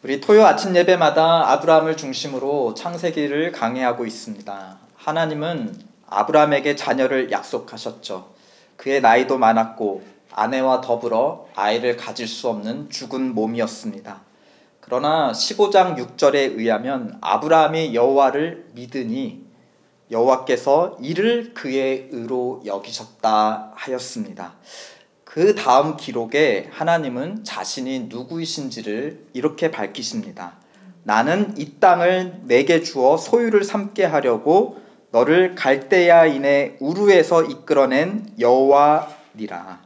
우리 토요 아침 예배마다 아브라함을 중심으로 창세기를 강해하고 있습니다. 하나님은 아브라함에게 자녀를 약속하셨죠. 그의 나이도 많았고 아내와 더불어 아이를 가질 수 없는 죽은 몸이었습니다. 그러나 15장 6절에 의하면 아브라함이 여호와를 믿으니 여호와께서 이를 그의 의로 여기셨다 하였습니다. 그 다음 기록에 하나님은 자신이 누구이신지를 이렇게 밝히십니다. 나는 이 땅을 내게 주어 소유를 삼게 하려고 너를 갈대아인의 우르에서 이끌어낸 여호와니라.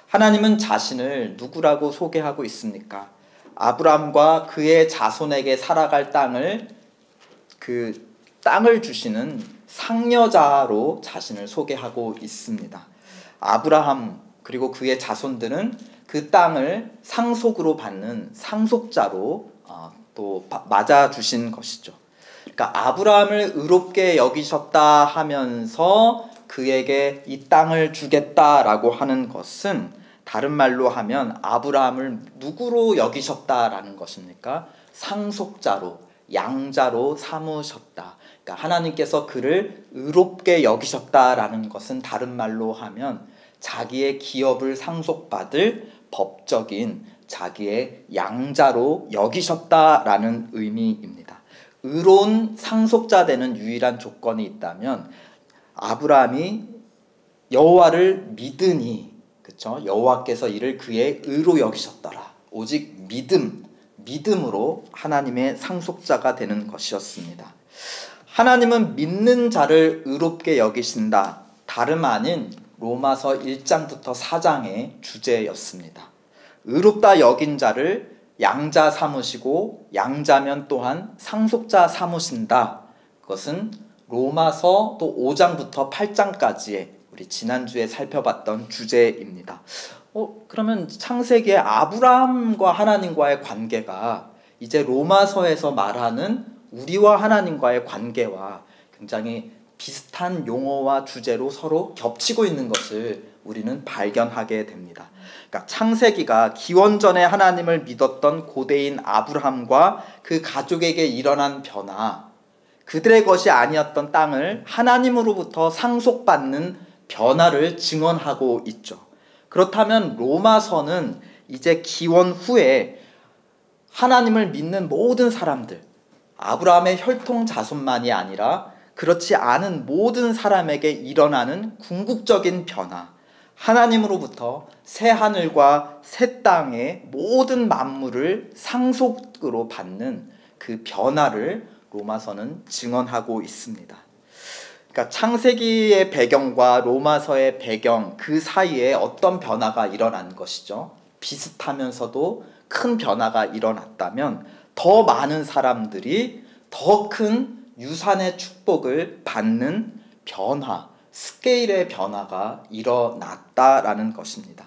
하나님은 자신을 누구라고 소개하고 있습니까? 아브라함과 그의 자손에게 살아갈 땅을 주시는 상여자로 자신을 소개하고 있습니다. 아브라함 그리고 그의 자손들은 그 땅을 상속으로 받는 상속자로 또 맞아주신 것이죠. 그러니까 아브라함을 의롭게 여기셨다 하면서 그에게 이 땅을 주겠다라고 하는 것은 다른 말로 하면 아브라함을 누구로 여기셨다라는 것입니까? 상속자로, 양자로 삼으셨다. 그러니까 하나님께서 그를 의롭게 여기셨다라는 것은 다른 말로 하면 자기의 기업을 상속받을 법적인 자기의 양자로 여기셨다라는 의미입니다. 의로운 상속자 되는 유일한 조건이 있다면 아브라함이 여호와를 믿으니, 그렇죠? 여호와께서 이를 그의 의로 여기셨더라. 오직 믿음으로 하나님의 상속자가 되는 것이었습니다. 하나님은 믿는 자를 의롭게 여기신다. 다름 아닌 로마서 1장부터 4장의 주제였습니다. 의롭다 여긴 자를 양자 삼으시고 양자면 또한 상속자 삼으신다. 그것은 로마서 또 5장부터 8장까지의 우리 지난주에 살펴봤던 주제입니다. 그러면 창세기의 아브라함과 하나님과의 관계가 이제 로마서에서 말하는 우리와 하나님과의 관계와 굉장히 비슷한 용어와 주제로 서로 겹치고 있는 것을 우리는 발견하게 됩니다. 그러니까 창세기가 기원전에 하나님을 믿었던 고대인 아브라함과 그 가족에게 일어난 변화, 그들의 것이 아니었던 땅을 하나님으로부터 상속받는 변화를 증언하고 있죠. 그렇다면 로마서는 이제 기원 후에 하나님을 믿는 모든 사람들, 아브라함의 혈통 자손만이 아니라 그렇지 않은 모든 사람에게 일어나는 궁극적인 변화, 하나님으로부터 새 하늘과 새 땅의 모든 만물을 상속으로 받는 그 변화를 로마서는 증언하고 있습니다. 그러니까 창세기의 배경과 로마서의 배경 그 사이에 어떤 변화가 일어난 것이죠. 비슷하면서도 큰 변화가 일어났다면 더 많은 사람들이 더 큰 유산의 축복을 받는 변화, 스케일의 변화가 일어났다라는 것입니다.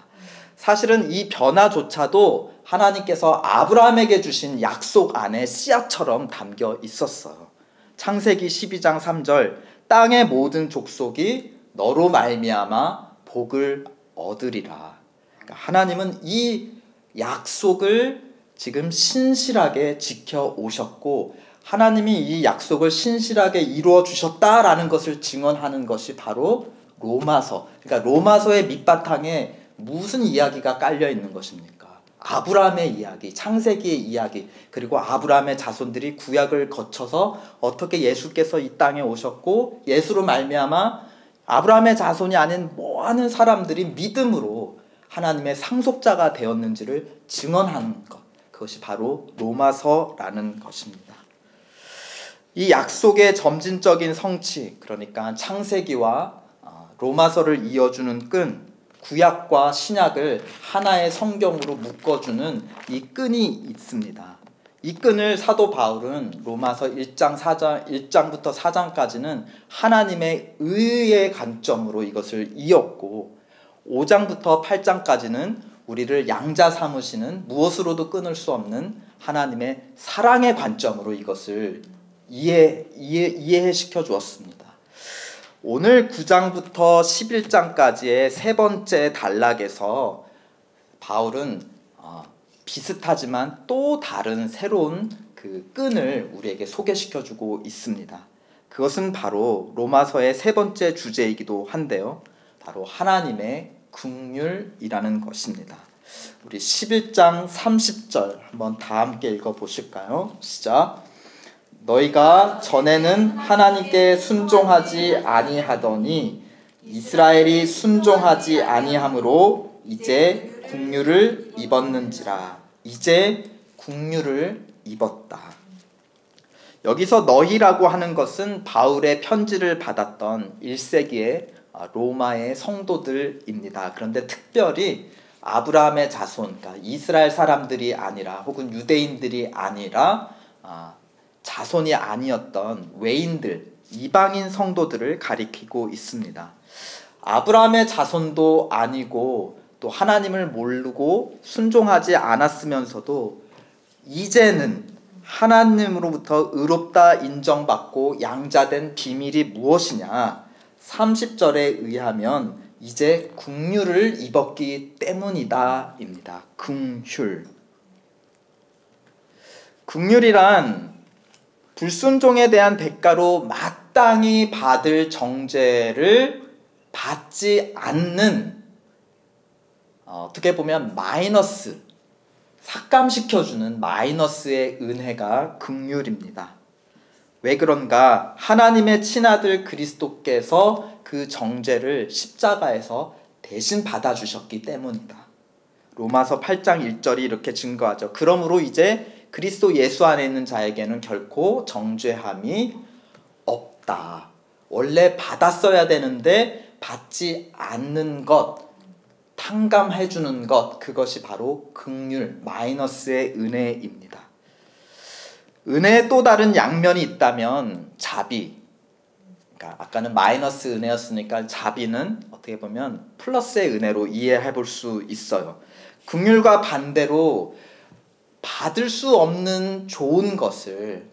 사실은 이 변화조차도 하나님께서 아브라함에게 주신 약속 안에 씨앗처럼 담겨 있었어요. 창세기 12장 3절 땅의 모든 족속이 너로 말미암아 복을 얻으리라. 그러니까 하나님은 이 약속을 지금 신실하게 지켜오셨고 하나님이 이 약속을 신실하게 이루어 주셨다라는 것을 증언하는 것이 바로 로마서. 그러니까 로마서의 밑바탕에 무슨 이야기가 깔려 있는 것입니까? 아브라함의 이야기, 창세기의 이야기, 그리고 아브라함의 자손들이 구약을 거쳐서 어떻게 예수께서 이 땅에 오셨고 예수로 말미암아 아브라함의 자손이 아닌 많은 사람들이 믿음으로 하나님의 상속자가 되었는지를 증언하는 것. 그것이 바로 로마서라는 것입니다. 이 약속의 점진적인 성취, 그러니까 창세기와 로마서를 이어주는 끈, 구약과 신약을 하나의 성경으로 묶어주는 이 끈이 있습니다. 이 끈을 사도 바울은 로마서 1장부터 4장까지는 하나님의 의의 관점으로 이것을 이었고 5장부터 8장까지는 우리를 양자 삼으시는 무엇으로도 끊을 수 없는 하나님의 사랑의 관점으로 이것을 이해시켜 주었습니다. 오늘 9장부터 11장까지의 세 번째 단락에서 바울은 비슷하지만 또 다른 새로운 그 끈을 우리에게 소개시켜주고 있습니다. 그것은 바로 로마서의 세 번째 주제이기도 한데요. 바로 하나님의 긍휼이라는 것입니다. 우리 11장 30절 한번 다 함께 읽어보실까요? 시작. 너희가 전에는 하나님께 순종하지 아니하더니 이스라엘이 순종하지 아니함으로 이제 긍휼을 입었는지라. 이제 긍휼을 입었다. 여기서 너희라고 하는 것은 바울의 편지를 받았던 1세기의 로마의 성도들입니다. 그런데 특별히 아브라함의 자손, 그러니까 이스라엘 사람들이 아니라 혹은 유대인들이 아니라 자손이 아니었던 외인들, 이방인 성도들을 가리키고 있습니다. 아브라함의 자손도 아니고 또 하나님을 모르고 순종하지 않았으면서도 이제는 하나님으로부터 의롭다 인정받고 양자된 비밀이 무엇이냐? 30절에 의하면 이제 긍휼을 입었기 때문이다 입니다. 긍휼. 긍휼이란 불순종에 대한 대가로 마땅히 받을 정죄를 받지 않는, 어떻게 보면 마이너스, 삭감시켜주는 마이너스의 은혜가 긍휼입니다. 왜 그런가? 하나님의 친아들 그리스도께서 그 정죄를 십자가에서 대신 받아주셨기 때문이다. 로마서 8장 1절이 이렇게 증거하죠. 그러므로 이제 그리스도 예수 안에 있는 자에게는 결코 정죄함이 없다. 원래 받았어야 되는데 받지 않는 것, 탕감해주는 것, 그것이 바로 긍휼, 마이너스의 은혜입니다. 은혜의 또 다른 양면이 있다면 자비. 그러니까 아까는 마이너스 은혜였으니까 자비는 어떻게 보면 플러스의 은혜로 이해해 볼 수 있어요. 긍휼과 반대로 받을 수 없는 좋은 것을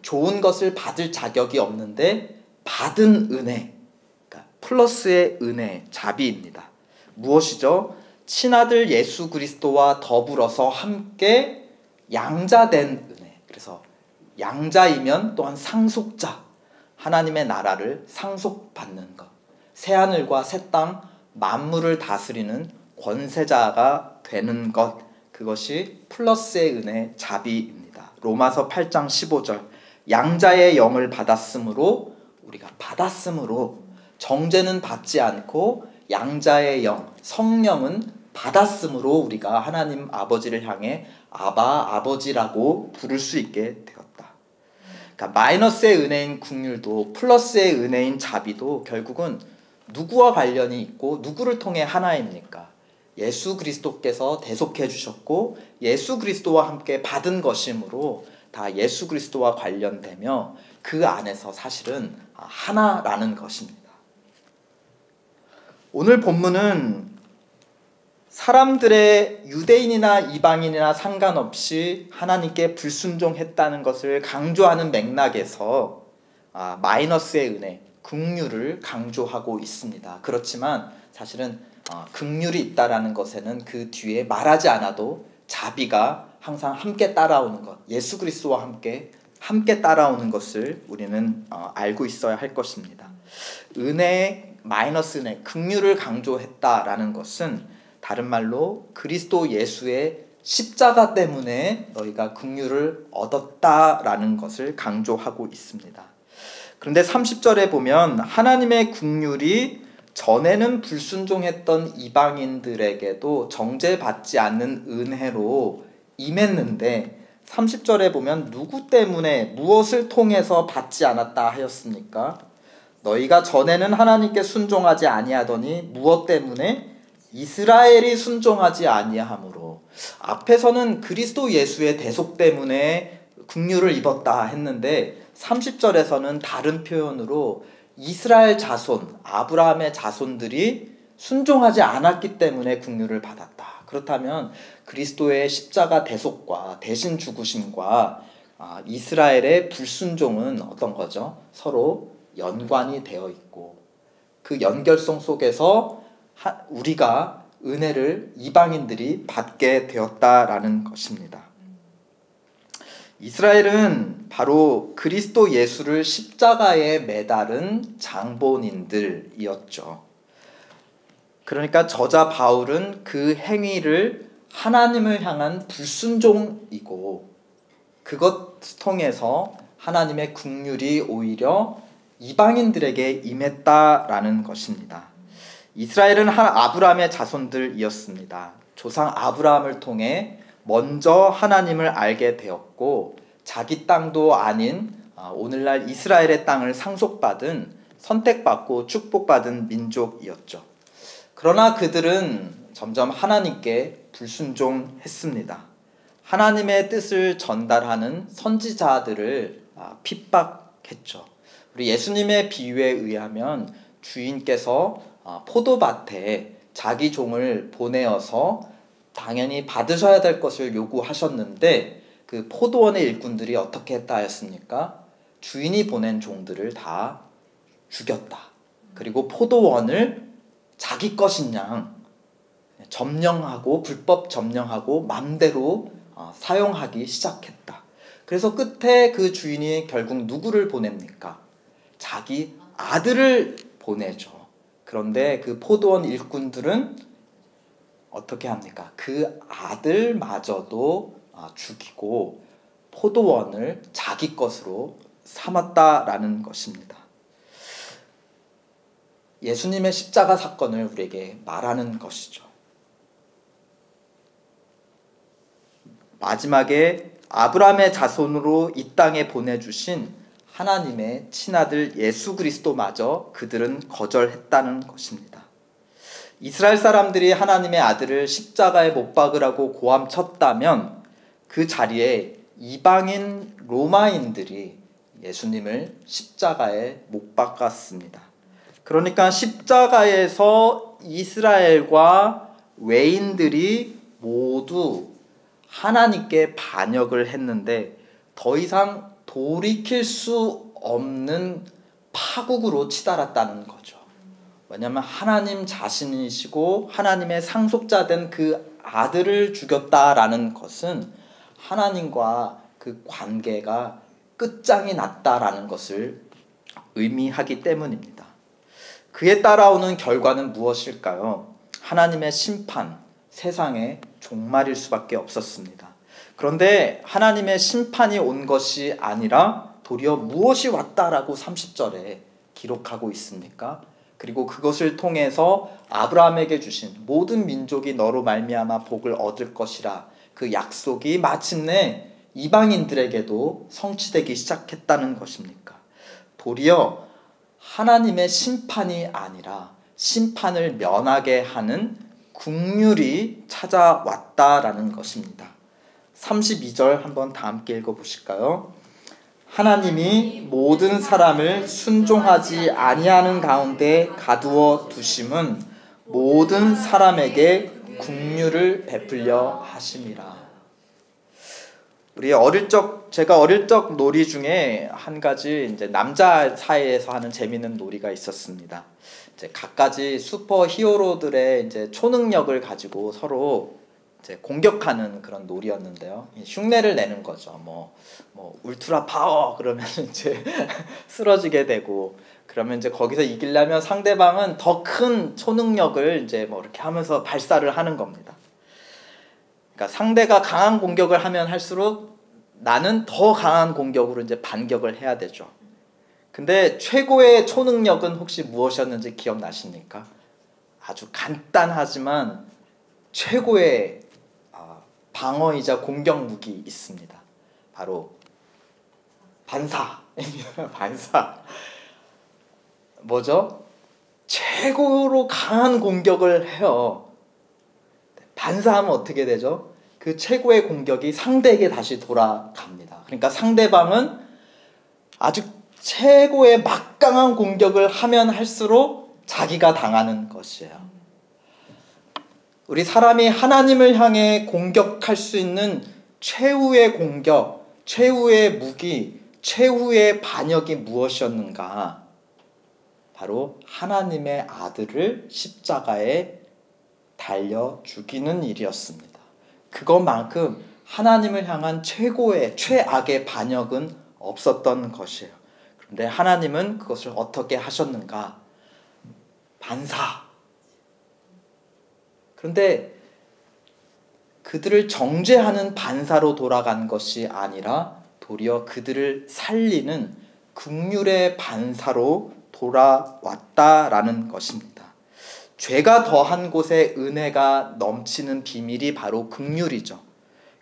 받을 자격이 없는데 받은 은혜, 그러니까 플러스의 은혜, 자비입니다. 무엇이죠? 친아들 예수 그리스도와 더불어서 함께 양자된 은혜. 그래서 양자이면 또한 상속자, 하나님의 나라를 상속받는 것, 새하늘과 새 땅 만물을 다스리는 권세자가 되는 것, 그것이 플러스의 은혜, 자비입니다. 로마서 8장 15절 양자의 영을 받았으므로, 우리가 받았으므로, 정죄는 받지 않고 양자의 영, 성령은 받았으므로 우리가 하나님 아버지를 향해 아바, 아버지라고 부를 수 있게 되었다. 그러니까 마이너스의 은혜인 긍휼도 플러스의 은혜인 자비도 결국은 누구와 관련이 있고 누구를 통해 하나입니까? 예수 그리스도께서 대속해 주셨고 예수 그리스도와 함께 받은 것이므로 다 예수 그리스도와 관련되며 그 안에서 사실은 하나라는 것입니다. 오늘 본문은 사람들의 유대인이나 이방인이나 상관없이 하나님께 불순종했다는 것을 강조하는 맥락에서 마이너스의 은혜, 긍휼을 강조하고 있습니다. 그렇지만 사실은 긍휼이 있다라는 것에는 그 뒤에 말하지 않아도 자비가 항상 함께 따라오는 것, 예수 그리스도와 함께 따라오는 것을 우리는 알고 있어야 할 것입니다. 은혜, 마이너스 은혜, 긍휼을 강조했다라는 것은 다른 말로 그리스도 예수의 십자가 때문에 너희가 긍휼을 얻었다라는 것을 강조하고 있습니다. 그런데 30절에 보면 하나님의 긍휼이 전에는 불순종했던 이방인들에게도 정죄받지 않는 은혜로 임했는데 30절에 보면 누구 때문에 무엇을 통해서 받지 않았다 하였습니까? 너희가 전에는 하나님께 순종하지 아니하더니 무엇 때문에? 이스라엘이 순종하지 아니함으로. 앞에서는 그리스도 예수의 대속 때문에 긍휼을 입었다 했는데 30절에서는 다른 표현으로 이스라엘 자손, 아브라함의 자손들이 순종하지 않았기 때문에 긍휼을 받았다. 그렇다면 그리스도의 십자가 대속과 대신 죽으심과 이스라엘의 불순종은 어떤 거죠? 서로 연관이 되어 있고 그 연결성 속에서 우리가 은혜를 이방인들이 받게 되었다라는 것입니다. 이스라엘은 바로 그리스도 예수를 십자가에 매달은 장본인들이었죠. 그러니까 저자 바울은 그 행위를 하나님을 향한 불순종이고 그것 통해서 하나님의 긍휼이 오히려 이방인들에게 임했다라는 것입니다. 이스라엘은 아브라함의 자손들이었습니다. 조상 아브라함을 통해 먼저 하나님을 알게 되었고 자기 땅도 아닌 오늘날 이스라엘의 땅을 상속받은 선택받고 축복받은 민족이었죠. 그러나 그들은 점점 하나님께 불순종했습니다. 하나님의 뜻을 전달하는 선지자들을 핍박했죠. 우리 예수님의 비유에 의하면 주인께서 포도밭에 자기 종을 보내어서 당연히 받으셔야 될 것을 요구하셨는데 그 포도원의 일꾼들이 어떻게 했다 하였습니까? 주인이 보낸 종들을 다 죽였다. 그리고 포도원을 자기 것인 양 점령하고 불법 점령하고 맘대로 사용하기 시작했다. 그래서 끝에 그 주인이 결국 누구를 보냅니까? 자기 아들을 보내죠. 그런데 그 포도원 일꾼들은 어떻게 합니까? 그 아들마저도 죽이고 포도원을 자기 것으로 삼았다라는 것입니다. 예수님의 십자가 사건을 우리에게 말하는 것이죠. 마지막에 아브라함의 자손으로 이 땅에 보내주신 하나님의 친아들 예수 그리스도마저 그들은 거절했다는 것입니다. 이스라엘 사람들이 하나님의 아들을 십자가에 못 박으라고 고함쳤다면 그 자리에 이방인 로마인들이 예수님을 십자가에 못 박았습니다. 그러니까 십자가에서 이스라엘과 외인들이 모두 하나님께 반역을 했는데 더 이상 돌이킬 수 없는 파국으로 치달았다는 거죠. 왜냐하면 하나님 자신이시고 하나님의 상속자된 그 아들을 죽였다라는 것은 하나님과 그 관계가 끝장이 났다라는 것을 의미하기 때문입니다. 그에 따라오는 결과는 무엇일까요? 하나님의 심판, 세상의 종말일 수밖에 없었습니다. 그런데 하나님의 심판이 온 것이 아니라 도리어 무엇이 왔다라고 30절에 기록하고 있습니까? 그리고 그것을 통해서 아브라함에게 주신 모든 민족이 너로 말미암아 복을 얻을 것이라 그 약속이 마침내 이방인들에게도 성취되기 시작했다는 것입니까? 도리어 하나님의 심판이 아니라 심판을 면하게 하는 긍휼이 찾아왔다라는 것입니다. 32절 한번 다 함께 읽어보실까요? 하나님이 모든 사람을 순종하지 아니하는 가운데 가두어 두심은 모든 사람에게 긍휼을 베풀려 하심이라. 제가 어릴 적 놀이 중에 한 가지 이제 남자 사이에서 하는 재밌는 놀이가 있었습니다. 이제 갖가지 슈퍼 히어로들의 이제 초능력을 가지고 서로 이제 공격하는 그런 놀이였는데요. 흉내를 내는 거죠. 뭐 울트라 파워 그러면 이제 쓰러지게 되고, 그러면 이제 거기서 이기려면 상대방은 더 큰 초능력을 이제 뭐 이렇게 하면서 발사를 하는 겁니다. 그러니까 상대가 강한 공격을 하면 할수록 나는 더 강한 공격으로 이제 반격을 해야 되죠. 근데 최고의 초능력은 혹시 무엇이었는지 기억나십니까? 아주 간단하지만 최고의 방어이자 공격 무기 있습니다. 바로 반사입니다. 반사. 뭐죠? 최고로 강한 공격을 해요. 반사하면 어떻게 되죠? 그 최고의 공격이 상대에게 다시 돌아갑니다. 그러니까 상대방은 아주 최고의 막강한 공격을 하면 할수록 자기가 당하는 것이에요. 우리 사람이 하나님을 향해 공격할 수 있는 최후의 공격, 최후의 무기, 최후의 반역이 무엇이었는가? 바로 하나님의 아들을 십자가에 달려 죽이는 일이었습니다. 그것만큼 하나님을 향한 최고의 최악의 반역은 없었던 것이에요. 그런데 하나님은 그것을 어떻게 하셨는가? 반사. 그런데 그들을 정죄하는 반사로 돌아간 것이 아니라 도리어 그들을 살리는 긍휼의 반사로 돌아왔다라는 것입니다. 죄가 더한 곳에 은혜가 넘치는 비밀이 바로 긍휼이죠.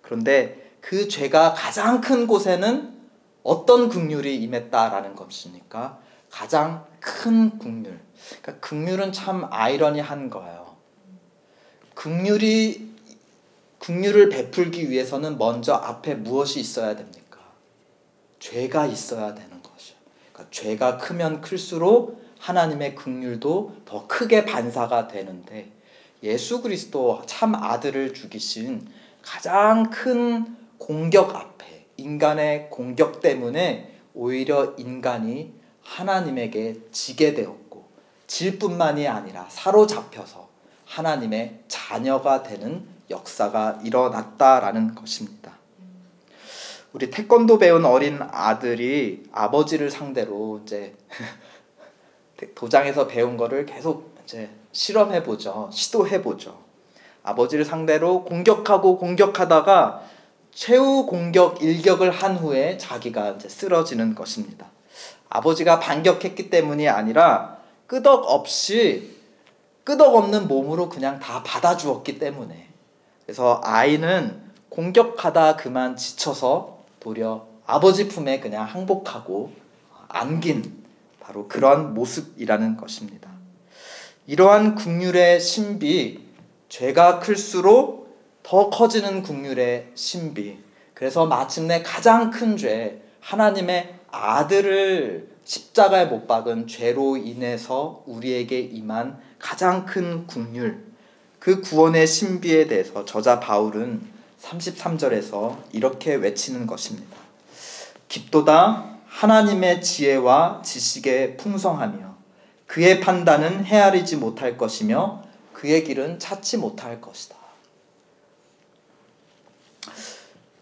그런데 그 죄가 가장 큰 곳에는 어떤 긍휼이 임했다라는 것입니까? 가장 큰 긍휼. 그러니까 긍휼은 참 아이러니한 거예요. 긍휼을 베풀기 위해서는 먼저 앞에 무엇이 있어야 됩니까? 죄가 있어야 되는 것이요. 그러니까 죄가 크면 클수록 하나님의 긍휼도 더 크게 반사가 되는데, 예수 그리스도 참 아들을 죽이신 가장 큰 공격 앞에, 인간의 공격 때문에 오히려 인간이 하나님에게 지게 되었고, 질 뿐만이 아니라 사로잡혀서 하나님의 자녀가 되는 역사가 일어났다라는 것입니다. 우리 태권도 배운 어린 아들이 아버지를 상대로 이제 도장에서 배운 거를 계속 이제 실험해보죠. 시도해보죠. 아버지를 상대로 공격하다가 최후 공격 일격을 한 후에 자기가 이제 쓰러지는 것입니다. 아버지가 반격했기 때문이 아니라 끄덕없는 몸으로 그냥 다 받아주었기 때문에. 그래서 아이는 공격하다 그만 지쳐서 도리어 아버지 품에 그냥 항복하고 안긴 바로 그런 모습이라는 것입니다. 이러한 긍휼의 신비, 죄가 클수록 더 커지는 긍휼의 신비. 그래서 마침내 가장 큰 죄, 하나님의 아들을 십자가에 못 박은 죄로 인해서 우리에게 임한 가장 큰 긍휼, 그 구원의 신비에 대해서 저자 바울은 33절에서 이렇게 외치는 것입니다. 깊도다 하나님의 지혜와 지식의 풍성하며 그의 판단은 헤아리지 못할 것이며 그의 길은 찾지 못할 것이다.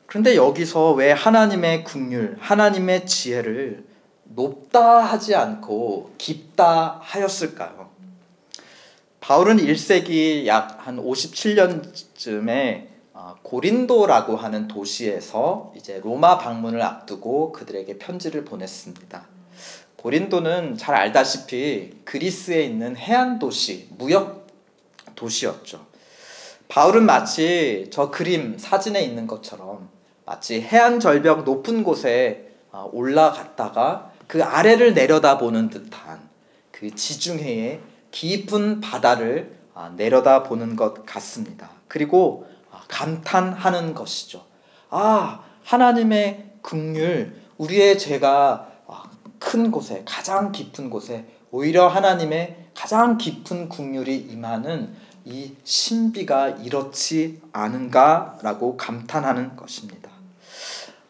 그런데 여기서 왜 하나님의 긍휼, 하나님의 지혜를 높다 하지 않고 깊다 하였을까요? 바울은 1세기 약 한 57년쯤에 고린도라고 하는 도시에서 이제 로마 방문을 앞두고 그들에게 편지를 보냈습니다. 고린도는 잘 알다시피 그리스에 있는 해안 도시, 무역 도시였죠. 바울은 마치 저 그림 사진에 있는 것처럼 마치 해안 절벽 높은 곳에 올라갔다가 그 아래를 내려다보는 듯한 그 지중해의 깊은 바다를 내려다보는 것 같습니다. 그리고 감탄하는 것이죠. 하나님의 긍휼, 우리의 죄가 큰 곳에, 가장 깊은 곳에 오히려 하나님의 가장 깊은 긍휼이 임하는 이 신비가 이렇지 않은가라고 감탄하는 것입니다.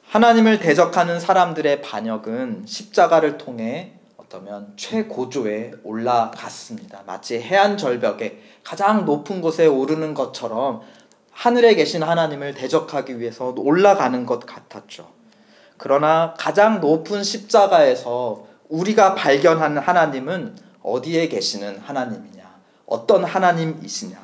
하나님을 대적하는 사람들의 반역은 십자가를 통해 어쩌면 최고조에 올라갔습니다. 마치 해안 절벽에 가장 높은 곳에 오르는 것처럼 하늘에 계신 하나님을 대적하기 위해서 올라가는 것 같았죠. 그러나 가장 높은 십자가에서 우리가 발견하는 하나님은 어디에 계시는 하나님이냐? 어떤 하나님이시냐?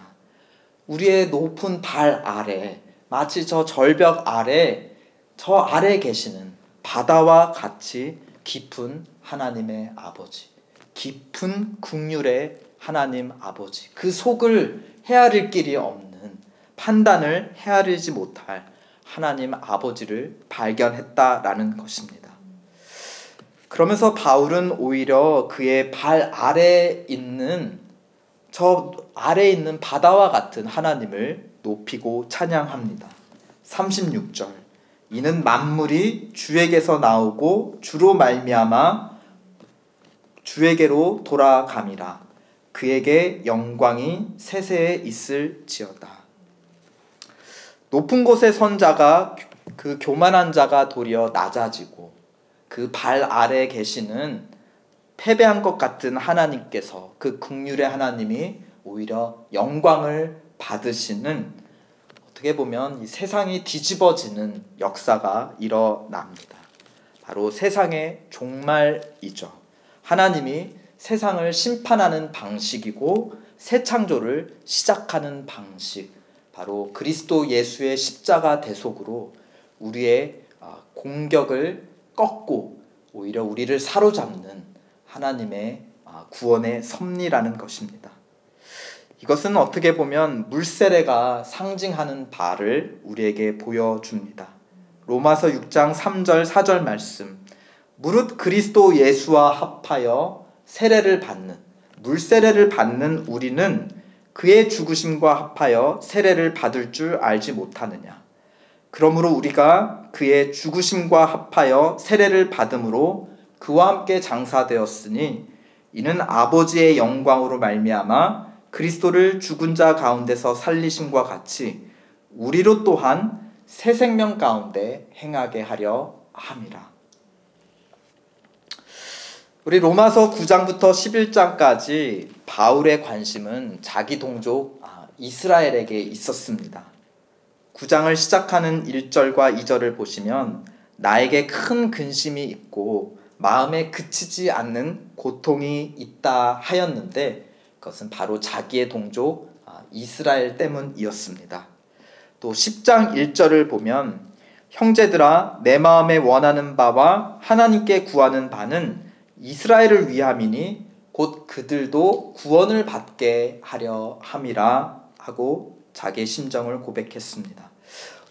우리의 높은 발 아래, 마치 저 절벽 아래, 저 아래 계시는 바다와 같이 깊은 하나님의 아버지, 깊은 긍휼의 하나님 아버지, 그 속을 헤아릴 길이 없는, 판단을 헤아리지 못할 하나님 아버지를 발견했다라는 것입니다. 그러면서 바울은 오히려 그의 발 아래에 있는 저 아래에 있는 바다와 같은 하나님을 높이고 찬양합니다. 36절, 이는 만물이 주에게서 나오고 주로 말미암아 주에게로 돌아감이라. 그에게 영광이 세세에 있을지어다. 높은 곳에 선 자가, 그 교만한 자가 도리어 낮아지고 그 발 아래에 계시는 패배한 것 같은 하나님께서, 그 긍휼의 하나님이 오히려 영광을 받으시는 어떻게 보면 이 세상이 뒤집어지는 역사가 일어납니다. 바로 세상의 종말이죠. 하나님이 세상을 심판하는 방식이고 새 창조를 시작하는 방식, 바로 그리스도 예수의 십자가 대속으로 우리의 공격을 꺾고 오히려 우리를 사로잡는 하나님의 구원의 섭리라는 것입니다. 이것은 어떻게 보면 물세례가 상징하는 바를 우리에게 보여줍니다. 로마서 6장 3절 4절 말씀, 무릇 그리스도 예수와 합하여 세례를 받는, 물세례를 받는 우리는 그의 죽으심과 합하여 세례를 받을 줄 알지 못하느냐. 그러므로 우리가 그의 죽으심과 합하여 세례를 받음으로 그와 함께 장사되었으니 이는 아버지의 영광으로 말미암아 그리스도를 죽은 자 가운데서 살리심과 같이 우리로 또한 새 생명 가운데 행하게 하려 함이라. 우리 로마서 9장부터 11장까지 바울의 관심은 자기 동족 이스라엘에게 있었습니다. 9장을 시작하는 1절과 2절을 보시면 나에게 큰 근심이 있고 마음에 그치지 않는 고통이 있다 하였는데 그것은 바로 자기의 동족 이스라엘 때문이었습니다. 또 10장 1절을 보면 형제들아 내 마음에 원하는 바와 하나님께 구하는 바는 이스라엘을 위함이니 곧 그들도 구원을 받게 하려 함이라 하고 자기의 심정을 고백했습니다.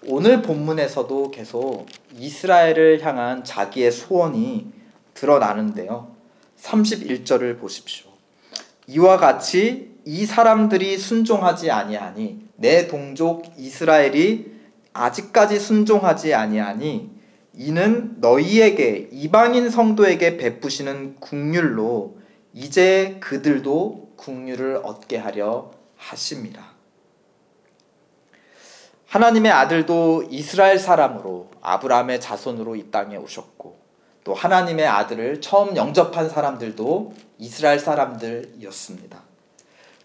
오늘 본문에서도 계속 이스라엘을 향한 자기의 소원이 드러나는데요. 31절을 보십시오. 이와 같이 이 사람들이 순종하지 아니하니 내 동족 이스라엘이 아직까지 순종하지 아니하니 이는 너희에게 이방인 성도에게 베푸시는 긍휼로 이제 그들도 긍휼을 얻게 하려 하심이라. 하나님의 아들도 이스라엘 사람으로 아브라함의 자손으로 이 땅에 오셨고 또 하나님의 아들을 처음 영접한 사람들도 이스라엘 사람들이었습니다.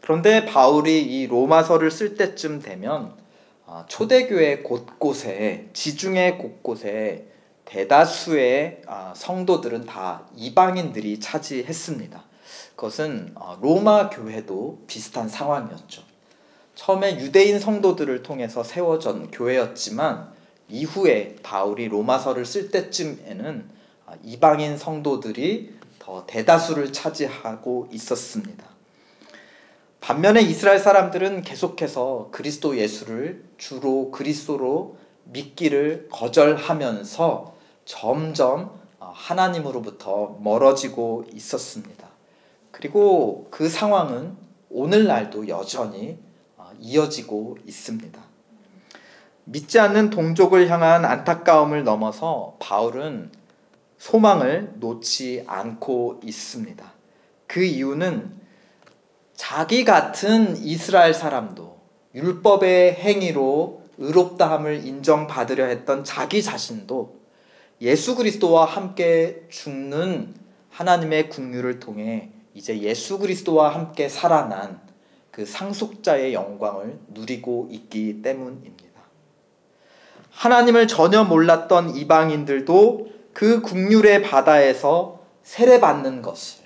그런데 바울이 이 로마서를 쓸 때쯤 되면 초대교회 곳곳에 지중해 곳곳에 대다수의 성도들은 다 이방인들이 차지했습니다. 그것은 로마 교회도 비슷한 상황이었죠. 처음에 유대인 성도들을 통해서 세워진 교회였지만 이후에 바울이 로마서를 쓸 때쯤에는 이방인 성도들이 더 대다수를 차지하고 있었습니다. 반면에 이스라엘 사람들은 계속해서 그리스도 예수를 주로 그리스도로 믿기를 거절하면서 점점 하나님으로부터 멀어지고 있었습니다. 그리고 그 상황은 오늘날도 여전히 이어지고 있습니다. 믿지 않는 동족을 향한 안타까움을 넘어서 바울은 소망을 놓지 않고 있습니다. 그 이유는 자기 같은 이스라엘 사람도 율법의 행위로 의롭다함을 인정받으려 했던 자기 자신도 예수 그리스도와 함께 죽는 하나님의 긍휼을 통해 이제 예수 그리스도와 함께 살아난 그 상속자의 영광을 누리고 있기 때문입니다. 하나님을 전혀 몰랐던 이방인들도 그 긍휼의 바다에서 세례받는 것을,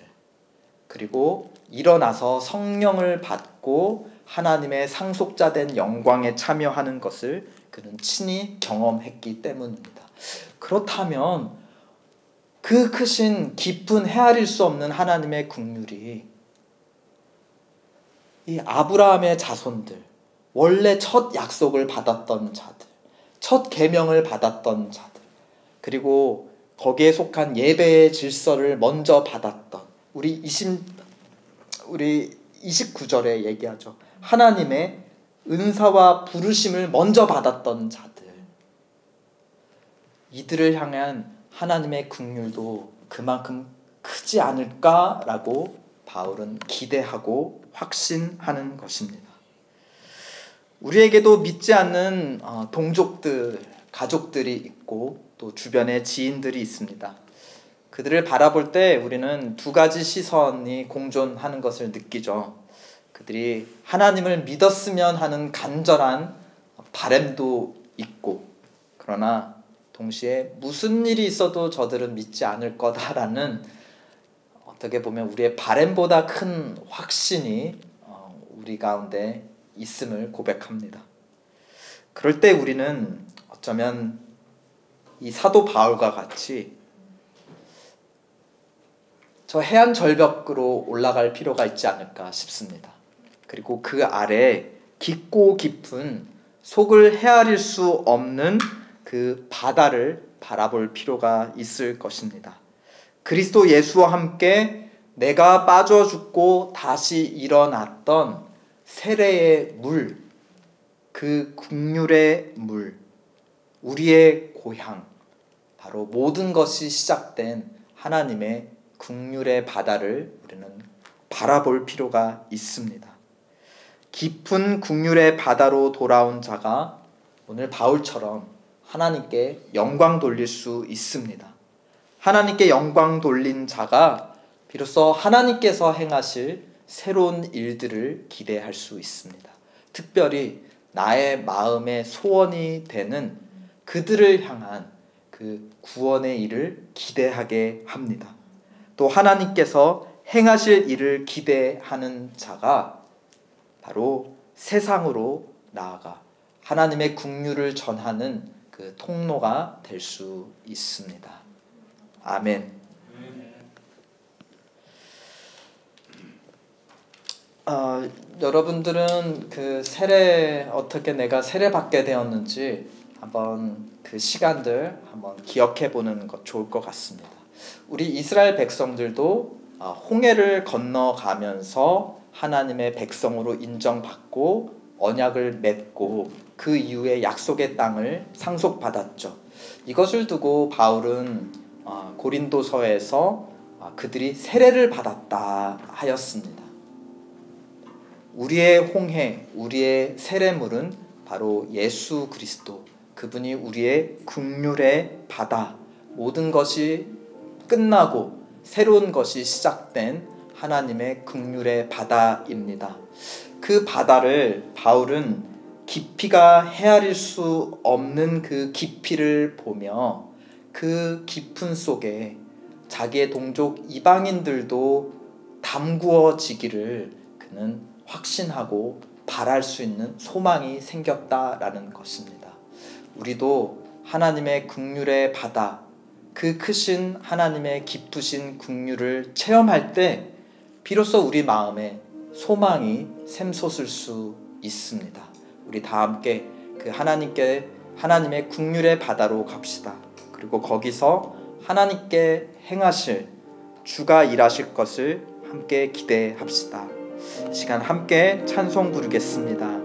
그리고 일어나서 성령을 받고 하나님의 상속자 된 영광에 참여하는 것을 그는 친히 경험했기 때문입니다. 그렇다면 그 크신 깊은 헤아릴 수 없는 하나님의 긍휼이 이 아브라함의 자손들, 원래 첫 약속을 받았던 자들, 첫 계명을 받았던 자들, 그리고 거기에 속한 예배의 질서를 먼저 받았던 우리 29절에 얘기하죠. 하나님의 은사와 부르심을 먼저 받았던 자들, 이들을 향한 하나님의 긍휼도 그만큼 크지 않을까라고 바울은 기대하고 확신하는 것입니다. 우리에게도 믿지 않는 동족들, 가족들이 있고 또 주변에 지인들이 있습니다. 그들을 바라볼 때 우리는 두 가지 시선이 공존하는 것을 느끼죠. 그들이 하나님을 믿었으면 하는 간절한 바램도 있고, 그러나 동시에 무슨 일이 있어도 저들은 믿지 않을 거다라는, 어떻게 보면 우리의 바램보다 큰 확신이 우리 가운데 있음을 고백합니다. 그럴 때 우리는 어쩌면 이 사도 바울과 같이 저 해안 절벽으로 올라갈 필요가 있지 않을까 싶습니다. 그리고 그 아래 깊고 깊은 속을 헤아릴 수 없는 그 바다를 바라볼 필요가 있을 것입니다. 그리스도 예수와 함께 내가 빠져 죽고 다시 일어났던 세례의 물, 그 긍휼의 물, 우리의 고향, 바로 모든 것이 시작된 하나님의 긍휼의 바다를 우리는 바라볼 필요가 있습니다. 깊은 긍휼의 바다로 돌아온 자가 오늘 바울처럼 하나님께 영광 돌릴 수 있습니다. 하나님께 영광 돌린 자가 비로소 하나님께서 행하실 새로운 일들을 기대할 수 있습니다. 특별히 나의 마음의 소원이 되는 그들을 향한 그 구원의 일을 기대하게 합니다. 또 하나님께서 행하실 일을 기대하는 자가 바로 세상으로 나아가 하나님의 긍휼을 전하는 그 통로가 될 수 있습니다. 아멘. 여러분들은 그 어떻게 내가 세례 받게 되었는지 한번 그 시간들 한번 기억해 보는 것 좋을 것 같습니다. 우리 이스라엘 백성들도 홍해를 건너가면서 하나님의 백성으로 인정받고 언약을 맺고 그 이후에 약속의 땅을 상속받았죠. 이것을 두고 바울은 고린도서에서 그들이 세례를 받았다 하였습니다. 우리의 홍해, 우리의 세례물은 바로 예수 그리스도, 그분이 우리의 긍휼의 바다, 모든 것이 끝나고 새로운 것이 시작된 하나님의 긍휼의 바다입니다. 그 바다를 바울은 깊이가 헤아릴 수 없는 그 깊이를 보며 그 깊은 속에 자기의 동족 이방인들도 담구어지기를 그는 확신하고 바랄 수 있는 소망이 생겼다라는 것입니다. 우리도 하나님의 긍휼의 바다, 그 크신 하나님의 깊으신 긍휼을 체험할 때 비로소 우리 마음에 소망이 샘솟을 수 있습니다. 우리 다 함께 그 하나님의 긍휼의 바다로 갑시다. 그리고 거기서 하나님께 행하실, 주가 일하실 것을 함께 기대합시다. 시간 함께 찬송 부르겠습니다.